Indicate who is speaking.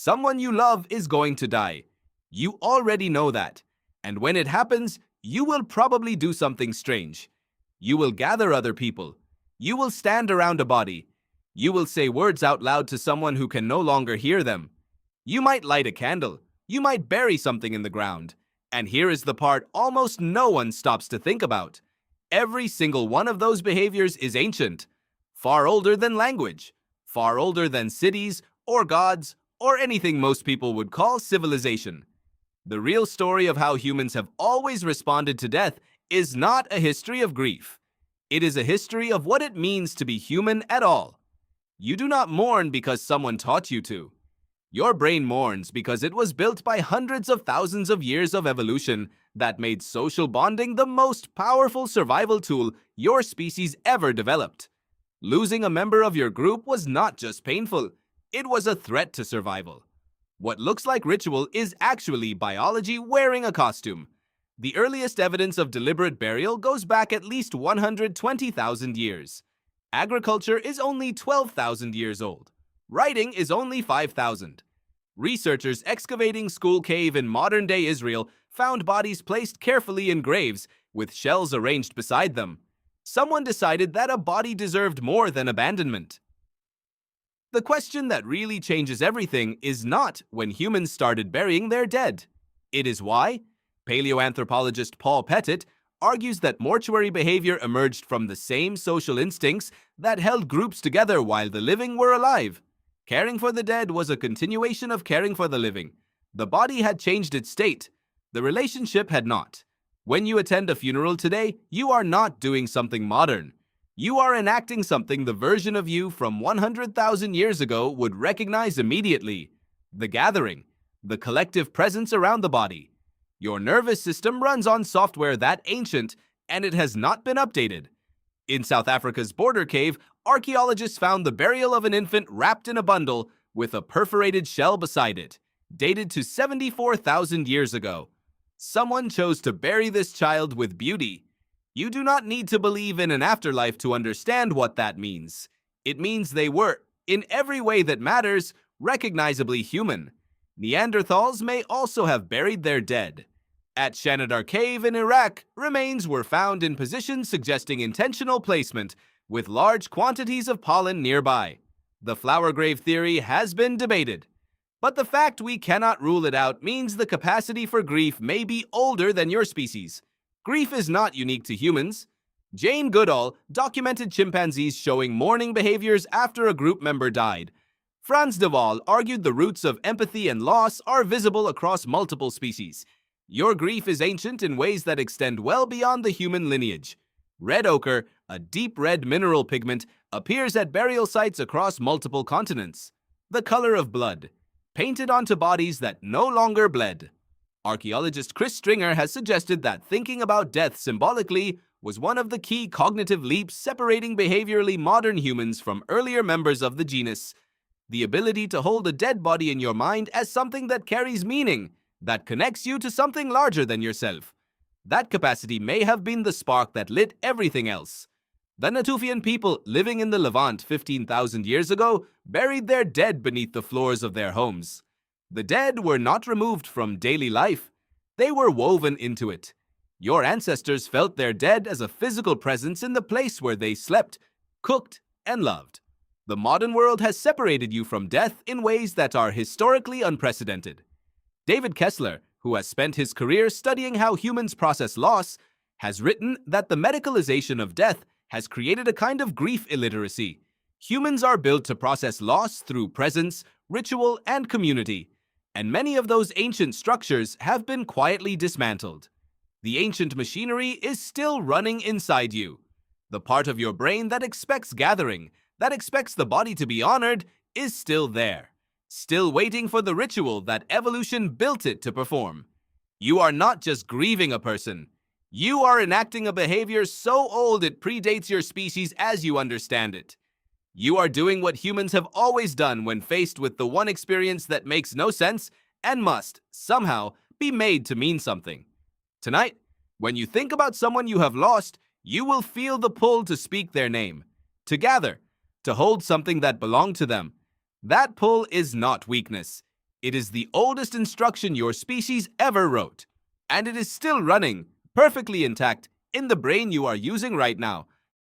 Speaker 1: Someone you love is going to die. You already know that. And when it happens, you will probably do something strange. You will gather other people. You will stand around a body. You will say words out loud to someone who can no longer hear them. You might light a candle. You might bury something in the ground. And here is the part almost no one stops to think about. Every single one of those behaviors is ancient, far older than language, far older than cities or gods or anything most people would call civilization. The real story of how humans have always responded to death is not a history of grief. It is a history of what it means to be human at all. You do not mourn because someone taught you to. Your brain mourns because it was built by hundreds of thousands of years of evolution that made social bonding the most powerful survival tool your species ever developed. Losing a member of your group was not just painful, it was a threat to survival. What looks like ritual is actually biology wearing a costume. The earliest evidence of deliberate burial goes back at least 120,000 years. Agriculture is only 12,000 years old. Writing is only 5,000. Researchers excavating School Cave in modern-day Israel found bodies placed carefully in graves with shells arranged beside them. Someone decided that a body deserved more than abandonment. The question that really changes everything is not when humans started burying their dead. It is why paleoanthropologist Paul Pettit argues that mortuary behavior emerged from the same social instincts that held groups together while the living were alive. Caring for the dead was a continuation of caring for the living. The body had changed its state. The relationship had not. When you attend a funeral today, you are not doing something modern. You are enacting something the version of you from 100,000 years ago would recognize immediately. The gathering, the collective presence around the body. Your nervous system runs on software that ancient, and it has not been updated. In South Africa's border cave, archaeologists found the burial of an infant wrapped in a bundle with a perforated shell beside it, dated to 74,000 years ago. Someone chose to bury this child with beauty. You do not need to believe in an afterlife to understand what that means. It means they were, in every way that matters, recognizably human. Neanderthals may also have buried their dead. At Shanidar Cave in Iraq, remains were found in positions suggesting intentional placement, with large quantities of pollen nearby. The flower grave theory has been debated. But the fact we cannot rule it out means the capacity for grief may be older than your species. Grief is not unique to humans. Jane Goodall documented chimpanzees showing mourning behaviors after a group member died. Frans de Waal argued the roots of empathy and loss are visible across multiple species. Your grief is ancient in ways that extend well beyond the human lineage. Red ochre, a deep red mineral pigment, appears at burial sites across multiple continents. The color of blood, painted onto bodies that no longer bled. Archaeologist Chris Stringer has suggested that thinking about death symbolically was one of the key cognitive leaps separating behaviorally modern humans from earlier members of the genus. The ability to hold a dead body in your mind as something that carries meaning, that connects you to something larger than yourself. That capacity may have been the spark that lit everything else. The Natufian people living in the Levant 15,000 years ago buried their dead beneath the floors of their homes. The dead were not removed from daily life. They were woven into it. Your ancestors felt their dead as a physical presence in the place where they slept, cooked, and loved. The modern world has separated you from death in ways that are historically unprecedented. David Kessler, who has spent his career studying how humans process loss, has written that the medicalization of death has created a kind of grief illiteracy. Humans are built to process loss through presence, ritual, and community, and many of those ancient structures have been quietly dismantled. The ancient machinery is still running inside you. The part of your brain that expects gathering, that expects the body to be honored, is still there, still waiting for the ritual that evolution built it to perform. You are not just grieving a person. You are enacting a behavior so old it predates your species as you understand it. You are doing what humans have always done when faced with the one experience that makes no sense and must, somehow, be made to mean something. Tonight, when you think about someone you have lost, you will feel the pull to speak their name, to gather, to hold something that belonged to them. That pull is not weakness. It is the oldest instruction your species ever wrote, and it is still running, perfectly intact, in the brain you are using right now.